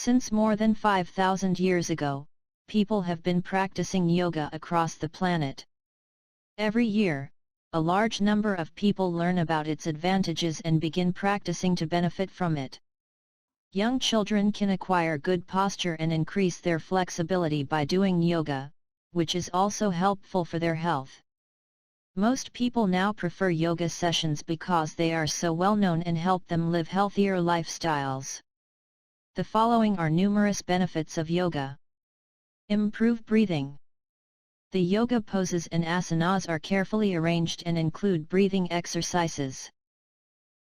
Since more than 5,000 years ago, people have been practicing yoga across the planet. Every year, a large number of people learn about its advantages and begin practicing to benefit from it. Young children can acquire good posture and increase their flexibility by doing yoga, which is also helpful for their health. Most people now prefer yoga sessions because they are so well known and help them live healthier lifestyles. The following are numerous benefits of yoga. Improve breathing. The yoga poses and asanas are carefully arranged and include breathing exercises.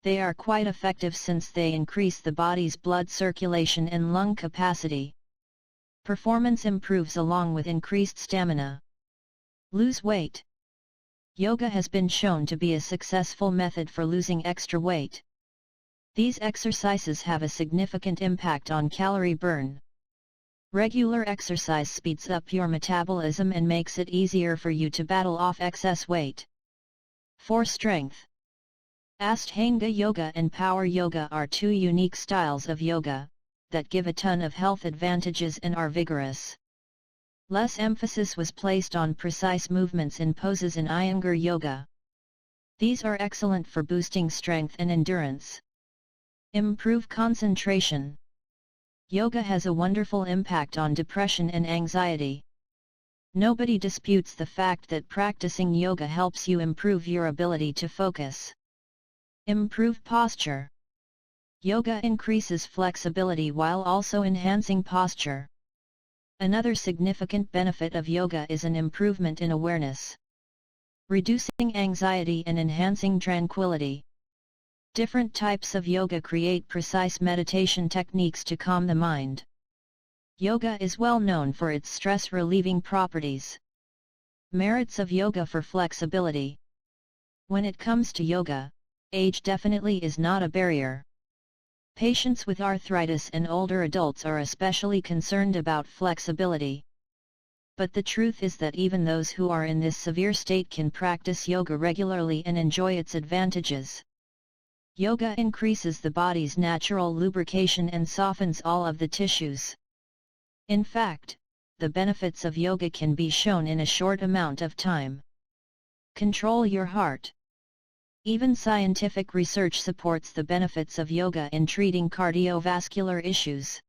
They are quite effective since they increase the body's blood circulation and lung capacity. Performance improves along with increased stamina. Lose weight. Yoga has been shown to be a successful method for losing extra weight. These exercises have a significant impact on calorie burn. Regular exercise speeds up your metabolism and makes it easier for you to battle off excess weight. For strength. Ashtanga yoga and power yoga are two unique styles of yoga that give a ton of health advantages and are vigorous. Less emphasis was placed on precise movements in poses in Iyengar yoga. These are excellent for boosting strength and endurance. Improve concentration. Yoga has a wonderful impact on depression and anxiety. Nobody disputes the fact that practicing yoga helps you improve your ability to focus. Improve posture. Yoga increases flexibility while also enhancing posture. Another significant benefit of yoga is an improvement in awareness, reducing anxiety and enhancing tranquility. Different types of yoga create precise meditation techniques to calm the mind. Yoga is well known for its stress-relieving properties. Merits of yoga for flexibility. When it comes to yoga, age definitely is not a barrier. Patients with arthritis and older adults are especially concerned about flexibility. But the truth is that even those who are in this severe state can practice yoga regularly and enjoy its advantages. Yoga increases the body's natural lubrication and softens all of the tissues. In fact, the benefits of yoga can be shown in a short amount of time. Control your heart. Even scientific research supports the benefits of yoga in treating cardiovascular issues.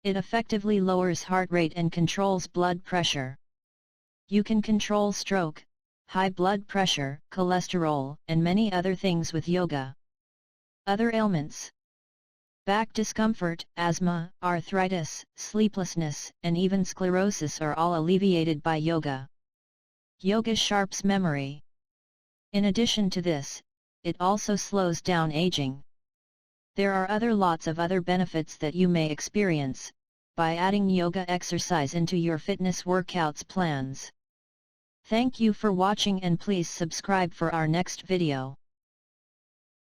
It effectively lowers heart rate and controls blood pressure. You can control stroke, high blood pressure, cholesterol, and many other things with yoga. Other ailments. Back discomfort, asthma, arthritis, sleeplessness, and even sclerosis are all alleviated by yoga. Yoga sharpens memory. In addition to this, it also slows down aging. There are lots of other benefits that you may experience by adding yoga exercise into your fitness workouts plans. Thank you for watching and please subscribe for our next video.